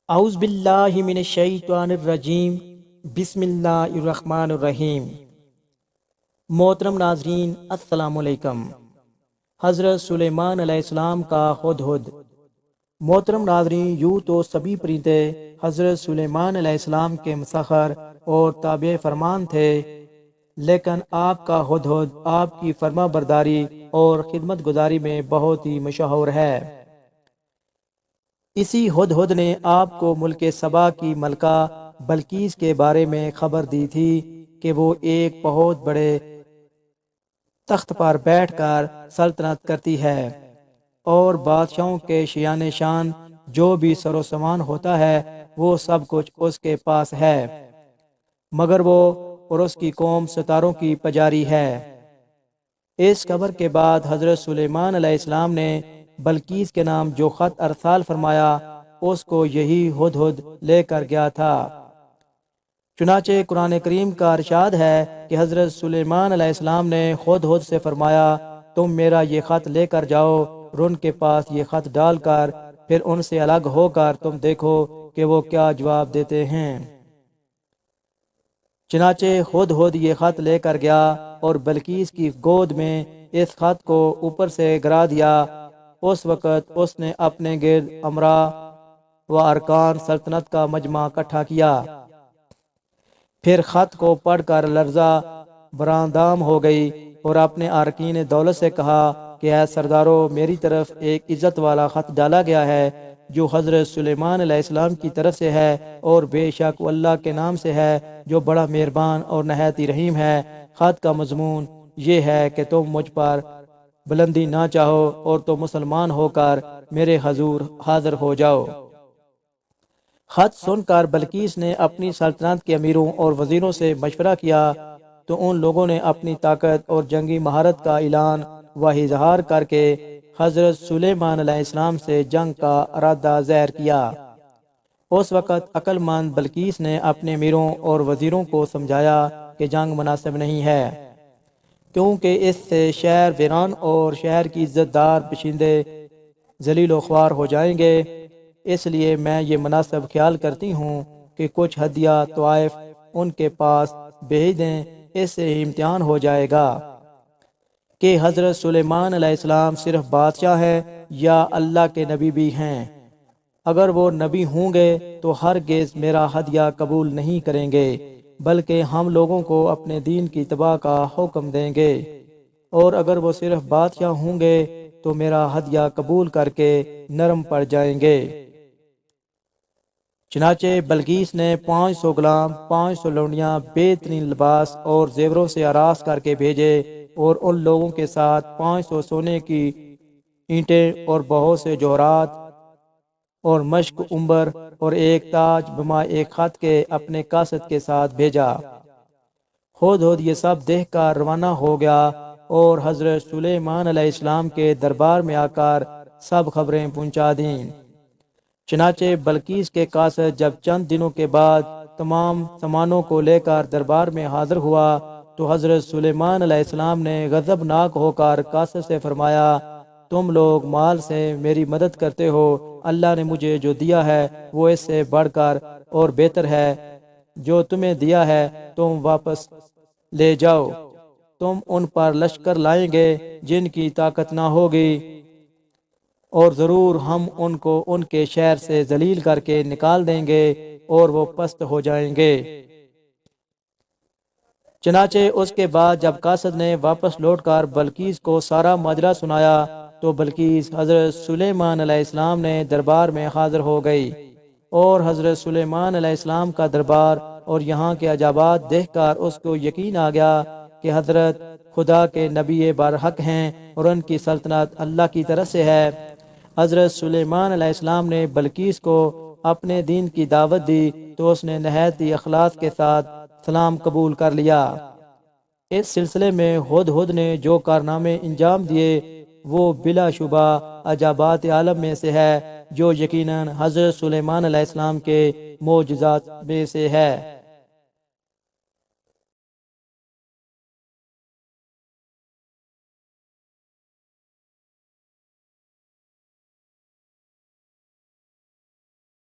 اعوذ باللہ من الشیطان الرجیم، بسم اللہ الرحمن الرحیم۔ محترم ناظرین، السلام علیکم۔ حضرت سلیمان علیہ السلام کا ہدہد۔ محترم ناظرین، یوں تو سبھی پرندے حضرت سلیمان علیہ السلام کے مسخر اور تابع فرمان تھے، لیکن آپ کا ہدہد آپ کی فرما برداری اور خدمت گزاری میں بہت ہی مشہور ہے۔ اسی ہدہد نے آپ کو ملک سبا کی ملکہ بلقیس کے بارے میں خبر دی تھی کہ وہ ایک بہت بڑے تخت پر بیٹھ کر سلطنت کرتی ہے اور بادشاہوں کے شایان شان جو بھی سر و سامان ہوتا ہے وہ سب کچھ اس کے پاس ہے، مگر وہ اور اس کی قوم ستاروں کی پجاری ہے۔ اس خبر کے بعد حضرت سلیمان علیہ السلام نے بلقیس کے نام جو خط ارسال فرمایا، اس کو یہی ہدہد لے کر گیا تھا۔ چنانچہ قرآن کریم کا ارشاد ہے کہ حضرت سلیمان علیہ السلام نے ہدہد سے فرمایا، تم میرا یہ خط لے کر جاؤ اور ان کے پاس یہ خط ڈال کر پھر ان سے الگ ہو کر تم دیکھو کہ وہ کیا جواب دیتے ہیں۔ چنانچہ ہدہد یہ خط لے کر گیا اور بلقیس کی گود میں اس خط کو اوپر سے گرا دیا۔ اس وقت اس نے اپنے گرد امراء و ارکان سلطنت کا مجمع اکٹھا کیا، پھر خط کو پڑھ کر لرزہ براندام ہو گئی اور اپنے ارکین دولت سے کہا کہ اے سردارو، میری طرف ایک عزت والا خط ڈالا گیا ہے جو حضرت سلیمان علیہ السلام کی طرف سے ہے، اور بے شک وہ اللہ کے نام سے ہے جو بڑا مہربان اور نہایت رحیم ہے۔ خط کا مضمون یہ ہے کہ تم مجھ پر بلندی نہ چاہو اور تو مسلمان ہو کر میرے حضور حاضر ہو جاؤ۔ خط سن کر بلقیس نے اپنی سلطنت کے امیروں اور وزیروں سے مشورہ کیا تو ان لوگوں نے اپنی طاقت اور جنگی مہارت کا اعلان و اظہار کر کے حضرت سلیمان علیہ السلام سے جنگ کا ارادہ ظاہر کیا۔ اس وقت عقل مند بلقیس نے اپنے امیروں اور وزیروں کو سمجھایا کہ جنگ مناسب نہیں ہے، کیونکہ اس سے شہر ویران اور شہر کی عزت دار باشندے ذلیل و خوار ہو جائیں گے۔ اس لیے میں یہ مناسب خیال کرتی ہوں کہ کچھ ہدیہ طوائف ان کے پاس بھیج دیں، اس سے امتحان ہو جائے گا کہ حضرت سلیمان علیہ السلام صرف بادشاہ ہیں یا اللہ کے نبی بھی ہیں۔ اگر وہ نبی ہوں گے تو ہرگز میرا ہدیہ قبول نہیں کریں گے، بلکہ ہم لوگوں کو اپنے دین کی اتباع کا حکم دیں گے، اور اگر وہ صرف بادشاہ ہوں گے تو میرا ہدیہ قبول کر کے نرم پڑ جائیں گے۔ چنانچہ بلقیس نے 500 غلام، 500 لونڈیاں بہترین لباس اور زیوروں سے آراستہ کر کے بھیجے، اور ان لوگوں کے ساتھ 500 سونے کی اینٹیں اور بہت سے جوہرات اور مشک عنبر اور ایک تاج بما ایک خط کے اپنے قاصد کے ساتھ بھیجا۔ ہدہد یہ سب دیکھ کر روانہ ہو گیا اور حضرت سلیمان علیہ السلام کے دربار میں آ کر سب خبریں پہنچا دیں۔ چنانچہ بلقیس کے قاصد جب چند دنوں کے بعد تمام سامانوں کو لے کر دربار میں حاضر ہوا تو حضرت سلیمان علیہ السلام نے غضبناک ہو کر قاصد سے فرمایا، تم لوگ مال سے میری مدد کرتے ہو، اللہ نے مجھے جو دیا ہے وہ اس سے بڑھ کر اور بہتر ہے، جو تمہیں دیا ہے تم واپس لے جاؤ۔ تم ان پر لشکر لائیں گے جن کی طاقت نہ ہوگی، اور ضرور ہم ان کو ان کے شہر سے ذلیل کر کے نکال دیں گے اور وہ پست ہو جائیں گے۔ چنانچہ اس کے بعد جب قاصد نے واپس لوٹ کر بلقیس کو سارا ماجرا سنایا تو بلقیس حضرت سلیمان علیہ السلام نے دربار میں حاضر ہو گئی، اور حضرت سلیمان علیہ السلام کا دربار اور یہاں کے عجائبات دیکھ کر اس کو یقین آ گیا کہ حضرت خدا کے نبی برحق ہیں اور ان کی سلطنت اللہ کی طرف سے ہے۔ حضرت سلیمان علیہ السلام نے بلقیس کو اپنے دین کی دعوت دی تو اس نے نہایت ہی اخلاص کے ساتھ سلام قبول کر لیا۔ اس سلسلے میں ہدہد نے جو کارنامے انجام دیے وہ بلا شبہ عجائبات عالم میں سے ہے، جو یقیناً حضرت سلیمان علیہ السلام کے معجزات میں سے ہے۔